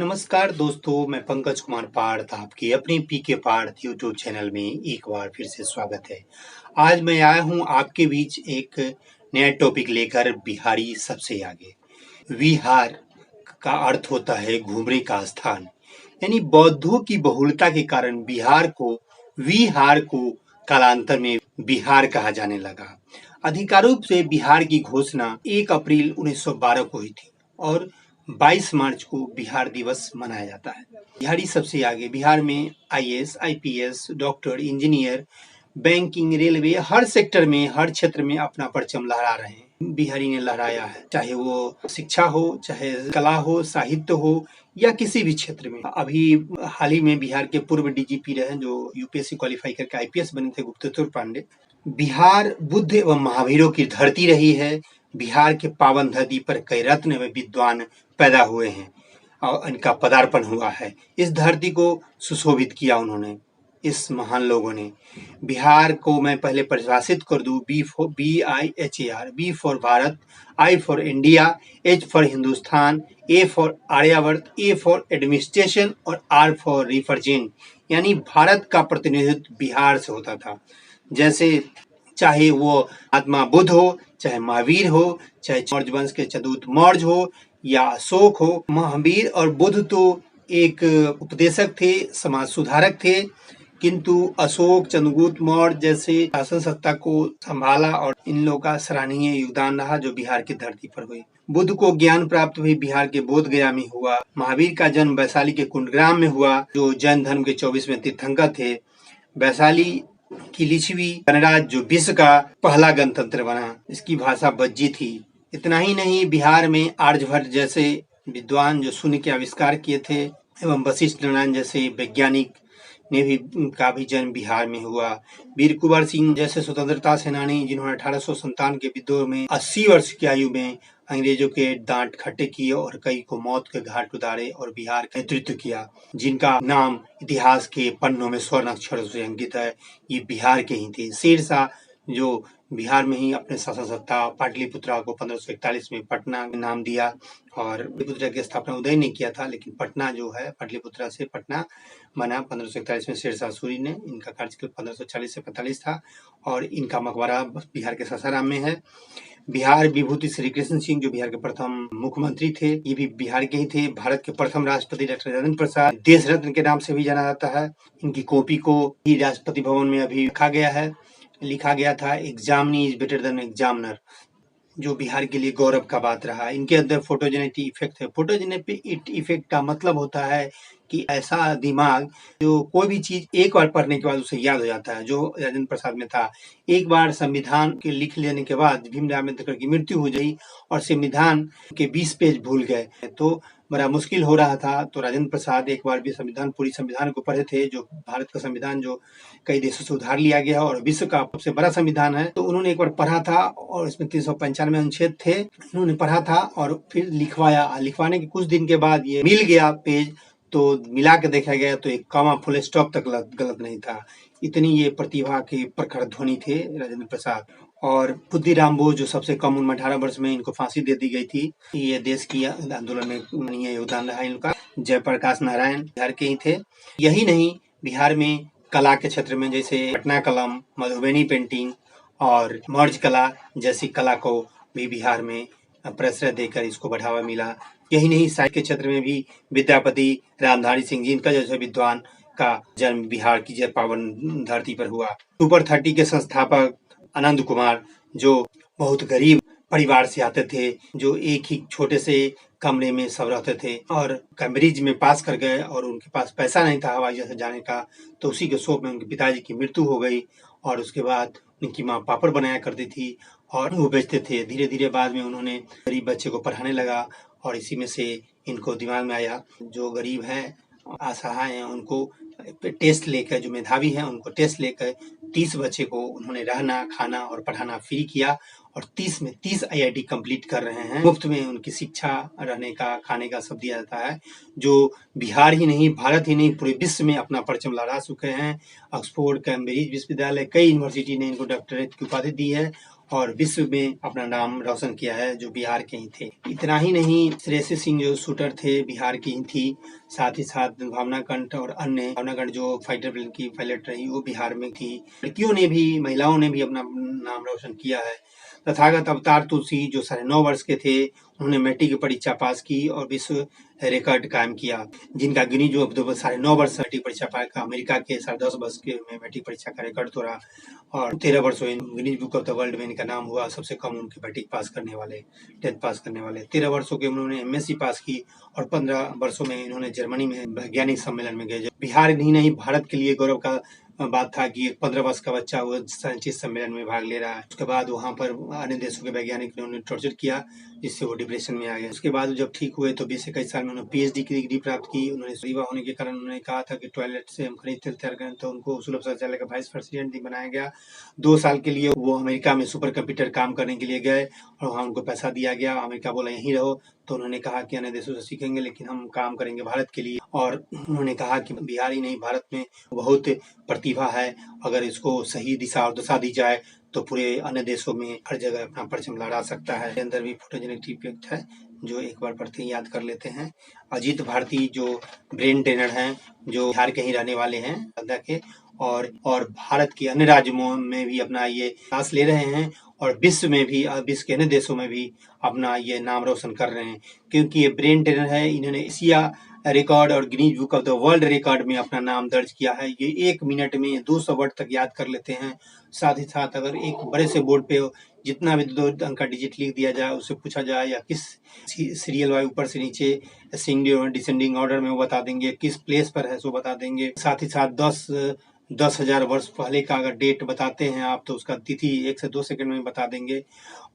नमस्कार दोस्तों, मैं पंकज कुमार पार्थ आपके अपने पीके पार्थ यूट्यूब चैनल में एक बार फिर से स्वागत है। आज मैं आया हूं आपके बीच एक नया टॉपिक लेकर, बिहारी सबसे आगे। विहार का अर्थ होता है घूमने का स्थान, यानी बौद्धों की बहुलता के कारण बिहार को विहार को कालांतर में बिहार कहा जाने लगा। आधिकारिक रूप से बिहार की घोषणा 1 अप्रैल 1912 को हुई थी और 22 मार्च को बिहार दिवस मनाया जाता है। बिहारी सबसे आगे। बिहार में IAS, IPS, doctor, engineer, banking, railway, हर सेक्टर में, हर क्षेत्र में अपना परचम लहरा रहे हैं। बिहारी ने लहराया है, चाहे वो शिक्षा हो, चाहे कला हो, साहित्य हो या किसी भी क्षेत्र में। अभी हाल ही में बिहार के पूर्व डीजीपी रहे जो यूपीएससी क्वालिफाई करके आईपीएस बने थे, गुप्तेश्वर पांडे। बिहार बुद्ध एवं महावीरों की धरती रही है। बिहार के पावन धरती पर कई रत्न एवं विद्वान पैदा हुए हैं और इनका पदार्पण हुआ है। इस धरती को सुशोभित किया उन्होंने, इस महान लोगों ने। बिहार को मैं पहले परिभाषित कर दूं। BIHAR, B for Bharat, I for India, H for Hindustan, A for Aryavarta, A for administration और R फॉर रिप्रेजेंट, यानी भारत का प्रतिनिधित्व बिहार से होता था। जैसे चाहे वो महात्मा बुद्ध हो, चाहे महावीर हो, चाहे मौर्य वंश के चंद्रगुप्त मौर्य हो या अशोक हो। महावीर और बुद्ध तो एक उपदेशक थे, समाज सुधारक थे, किंतु अशोक, चंद्रगुप्त मौर्य जैसे शासन सत्ता को संभाला और इन लोगों का सराहनीय योगदान रहा जो बिहार की धरती पर हुई। बुद्ध को ज्ञान प्राप्त हुई बिहार के बोधगया में हुआ। महावीर का जन्म वैशाली के कुंडग्राम में हुआ, जो जैन धर्म के 24वें तीर्थंकर थे। वैशाली की लिच्छवी गणराज्य जो विश्व का पहला गणतंत्र बना, इसकी भाषा बज्जी थी। इतना ही नहीं, बिहार में आर्यभट्ट जैसे विद्वान जो शून्य के आविष्कार किए थे एवं वशिष्ठ नारायण जैसे वैज्ञानिक ने भी का भी जन्म बिहार में हुआ। वीर कुंवर सिंह जैसे स्वतंत्रता सेनानी जिन्होंने 1857 के विद्रोह में 80 वर्ष की आयु में अंग्रेजों के दांत खट्टे किए और कई को मौत के घाट उतारे और बिहार का नेतृत्व किया, जिनका नाम इतिहास के पन्नों में स्वर्ण अक्षरों से अंकित है, ये बिहार के ही थे। शेरशाह जो बिहार में ही अपने शासन सत्ता पाटलिपुत्रा को 1541 में पटना नाम दिया और पाटलिपुत्रा की स्थापना उदय ने किया था, लेकिन पटना जो है पाटलिपुत्रा से पटना बना 1541 में शेरशाह सूरी ने। इनका कार्यकाल 1540 से 45 था और इनका मकबरा बिहार के सासाराम में है। बिहार विभूति श्री कृष्ण सिंह जो बिहार के प्रथम मुख्यमंत्री थे, ये भी बिहार के ही थे। भारत के प्रथम राष्ट्रपति डॉक्टर राजेंद्र प्रसाद देश रत्न के नाम से भी जाना जाता है। इनकी कॉपी को ही राष्ट्रपति भवन में अभी लिखा गया था, examinee is better than examiner, जो बिहार के लिए गौरव का बात रहा। इनके अंदर फोटोजेनिटी इफेक्ट है। फोटोजेनिटी इफेक्ट का मतलब होता है कि ऐसा दिमाग जो कोई भी चीज एक बार पढ़ने के बाद उसे याद हो जाता है, जो राजेंद्र प्रसाद में था। एक बार संविधान के लिख लेने के बाद भीमराव अम्बेडकर की मृत्यु हो गई और संविधान के 20 पेज भूल गए, तो बड़ा मुश्किल हो रहा था। तो राजेंद्र प्रसाद एक बार भी पूरी संविधान को पढ़े थे, जो भारत का संविधान जो कई देशों से उधार लिया गया और विश्व का सबसे बड़ा संविधान है। तो उन्होंने एक बार पढ़ा था और इसमें 395 अनुच्छेद थे, उन्होंने पढ़ा था और फिर लिखवाया। लिखवाने के कुछ दिन के बाद ये मिल गया पेज, तो मिला के देखा गया तो एक कॉमा फुल स्टॉप तक गलत नहीं था। इतनी ये प्रतिभा के प्रखर ध्वनि थे राजेंद्र प्रसाद। और खुद्दीराम बोस जो सबसे कम उम्र 18 वर्ष में इनको फांसी दे दी गई थी, ये देश की आंदोलन में योगदान रहा इनका। जयप्रकाश नारायण बिहार के ही थे। यही नहीं, बिहार में कला के क्षेत्र में जैसे पटना कलम, मधुबनी पेंटिंग और मौर्य कला जैसी कला को भी बिहार में प्रश्रय देकर इसको बढ़ावा मिला। यही नहीं, साहित्य के क्षेत्र में भी विद्यापति रामधारी सिंह जी इनका जैसे विद्वान का जन्म बिहार की पावन धरती पर हुआ। सुपर 30 के संस्थापक आनंद कुमार जो बहुत गरीब परिवार से आते थे, जो एक ही छोटे से कमरे में सब रहते थे और कैम्ब्रिज में पास कर गए और उनके पास पैसा नहीं था हवाई जहाज से जाने का, तो उसी के शौक में उनके पिताजी की मृत्यु हो गई और उसके बाद उनकी माँ पापड़ बनाया करती थी और वो बेचते थे। धीरे धीरे बाद में उन्होंने गरीब बच्चे को पढ़ाने लगा और इसी में से इनको दिमाग में आया जो गरीब हैं, असहाय हैं, उनको टेस्ट लेकर, जो मेधावी हैं उनको टेस्ट लेकर 30 बच्चे को उन्होंने रहना, खाना और पढ़ाना फ्री किया और 30 में 30 IIT कंप्लीट कर रहे हैं। मुफ्त में उनकी शिक्षा, रहने का, खाने का सब दिया जाता है, जो बिहार ही नहीं, भारत ही नहीं, पूरे विश्व में अपना परचम लहरा चुके हैं। ऑक्सफोर्ड, कैम्ब्रिज विश्वविद्यालय, कई यूनिवर्सिटी ने इनको डॉक्टरेट की उपाधि दी है और विश्व में अपना नाम रोशन किया है, जो बिहार के ही थे। इतना ही नहीं, श्रेयसी सिंह जो शूटर थे बिहार की ही थी, साथ ही साथ भावना कंठ और अन्य, भावना कंठ जो फाइटर प्लेन की पायलट रही वो बिहार में थी। लड़कियों ने भी, महिलाओं ने भी अपना नाम रोशन किया है। तथागत अवतार तुलसी जो 9.5 वर्ष के थे, उन्होंने मैट्रिक की परीक्षा पास की और विश्व रिकॉर्ड कायम किया, जिनका गिनीज बुक 9.5 वर्ष मैट्रिक परीक्षा पास का, अमेरिका के 10.5 वर्ष के में मैट्रिक परीक्षा का रिकॉर्ड तोड़ा और 13 वर्षों में Guinness book of the world में इनका नाम हुआ सबसे कम उनके मैट्रिक पास करने वाले, 10th पास करने वाले। 13 वर्षों के उन्होंने एमएससी पास की और 15 वर्षों में इन्होंने जर्मनी में वैज्ञानिक सम्मेलन में गए। बिहार ही नहीं, भारत के लिए गौरव का बात था कि एक 15 वर्ष का बच्चा वो साइंटिस्ट सम्मेलन में भाग ले रहा है। उसके बाद वहाँ पर अन्य देशों के वैज्ञानिक ने उन्हें टॉर्चर किया, जिससे वो डिप्रेशन में आ गए। उसके बाद जब ठीक हुए तो 20-21 साल में उन्होंने पीएचडी की डिग्री प्राप्त की। उन्होंने युवा होने के कारण उन्होंने कहा था कि टॉयलेट से हम खनिज तेल तैयार करें, तो उनको सुलभ शौचालय का वाइस प्रेसिडेंट भी बनाया गया। 2 साल के लिए वो अमेरिका में सुपर कंप्यूटर काम करने के लिए गए और वहाँ उनको पैसा दिया गया। अमेरिका बोला यहीं रहो, तो उन्होंने कहा कि अन्य देशों से सीखेंगे लेकिन हम काम करेंगे भारत के लिए। और उन्होंने कहा कि बिहार ही नहीं, भारत में बहुत प्रतिभा है, अगर इसको सही दिशा और दशा दी जाए तो पूरे अन्य देशों में हर जगह अपना परचम लहरा सकता है। इसके अंदर भी फोटोजेनिक इफेक्ट है, जो एक बार पढ़ते ही याद कर लेते हैं। अजीत भारती जो ब्रेन ट्रेनर हैं, जो बिहार के ही रहने वाले हैं अदा के, और भारत के अन्य राज्यों में भी अपना ये क्लास ले रहे हैं और विश्व में भी, विश्व के अन्य देशों में भी अपना ये नाम रोशन कर रहे हैं, क्योंकि ये ब्रेन ट्रेनर है। इन्होंने एशिया रिकॉर्ड और Guinness book of the world record में अपना नाम दर्ज किया है। ये 1 मिनट में 200 वर्ड तक याद कर लेते हैं। साथ ही साथ अगर एक बड़े से बोर्ड पे जितना भी 2 अंक का डिजिट लिख दिया जाए, उससे पूछा जाए या किस सीरियल वाइज ऊपर से नीचे असेंडिंग और डिसेंडिंग ऑर्डर में वो बता देंगे, किस प्लेस पर है सो बता देंगे। साथ ही साथ 10,000 वर्ष पहले का अगर डेट बताते हैं आप, तो उसका तिथि 1 से 2 सेकंड में बता देंगे।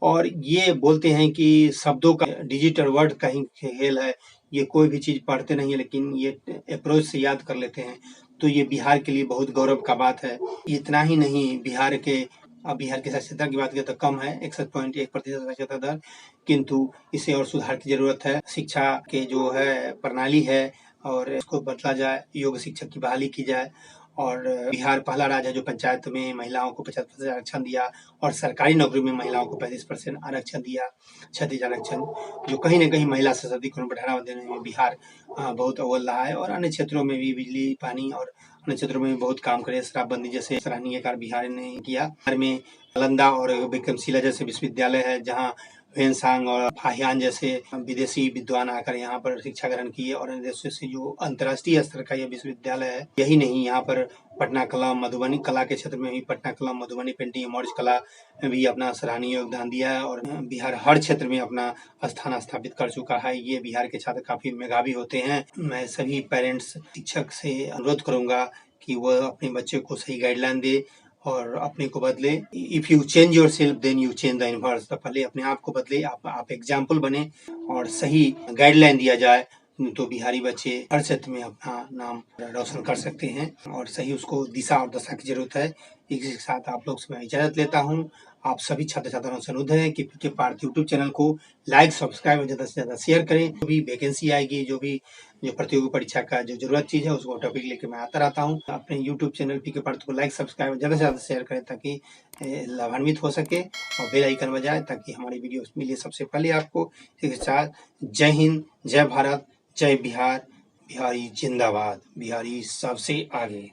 और ये बोलते हैं कि शब्दों का डिजिट और वर्ड का ही खेल है, ये कोई भी चीज़ पढ़ते नहीं है लेकिन ये अप्रोच से याद कर लेते हैं। तो ये बिहार के लिए बहुत गौरव का बात है। इतना ही नहीं, बिहार की साक्षरता की बात करें तो कम है, 61.1% साक्षरता दर, किंतु इसे और सुधार की जरूरत है। शिक्षा के जो है प्रणाली है और इसको बदला जाए, योग्य शिक्षक की बहाली की जाए। और बिहार पहला राज्य है जो पंचायत में महिलाओं को 50% आरक्षण दिया और सरकारी नौकरी में महिलाओं को 35% आरक्षण दिया, 36 आरक्षण, जो कहीं न कहीं महिला सशक्तिकरण बढ़ावा देने में बिहार बहुत अव्वल रहा है। और अन्य क्षेत्रों में भी बिजली, पानी और अन्य क्षेत्रों में भी बहुत काम करे। शराबबंदी जैसे सराहनीय कार्य बिहार ने किया। बिहार में नालंदा और विक्रमशिला जैसे विश्वविद्यालय है, जहाँ ह्वेनसांग और फाहियान जैसे विदेशी विद्वान आकर यहाँ पर शिक्षा ग्रहण किए और अन्य देशों से जो अंतर्राष्ट्रीय स्तर का यह विश्वविद्यालय है। यही नहीं, यहाँ पर पटना कला, मधुबनी कला के क्षेत्र में भी पटना कला, मधुबनी पेंटिंग, मौर्य कला में भी अपना सराहनीय योगदान दिया है और बिहार हर क्षेत्र में अपना स्थान स्थापित कर चुका है। ये बिहार के छात्र काफी मेधावी होते हैं। मैं सभी पेरेंट्स, शिक्षक से अनुरोध करूंगा कि वह अपने बच्चे को सही गाइडलाइन दे और अपने को बदले। If you change yourself then you change the universe. तो पहले अपने आप को बदले, आप एग्जाम्पल बने और सही गाइडलाइन दिया जाए, तो बिहारी बच्चे हर क्षेत्र में अपना नाम रोशन कर सकते हैं और सही उसको दिशा और दशा की जरूरत है। इसी के साथ आप लोग से मैं इजाजत लेता हूँ। आप सभी छात्र छात्राओं से अनुरोध है कि पीके पार्थ यूट्यूब चैनल को लाइक, सब्सक्राइब और ज़्यादा से ज़्यादा शेयर करें। जो भी वैकेंसी आएगी, जो प्रतियोगी परीक्षा का जो जरूरत चीज़ है, उसको टॉपिक लेके मैं आता रहता हूँ। अपने यूट्यूब चैनल पीके पार्थ को लाइक, सब्सक्राइब और ज़्यादा से ज़्यादा शेयर करें, ताकि लाभान्वित हो सके और बेल आइकन बजाए, ताकि हमारी वीडियो मिले सबसे पहले आपको। इसके साथ जय हिंद, जय भारत, जय बिहार, बिहारी जिंदाबाद, बिहारी सबसे आगे।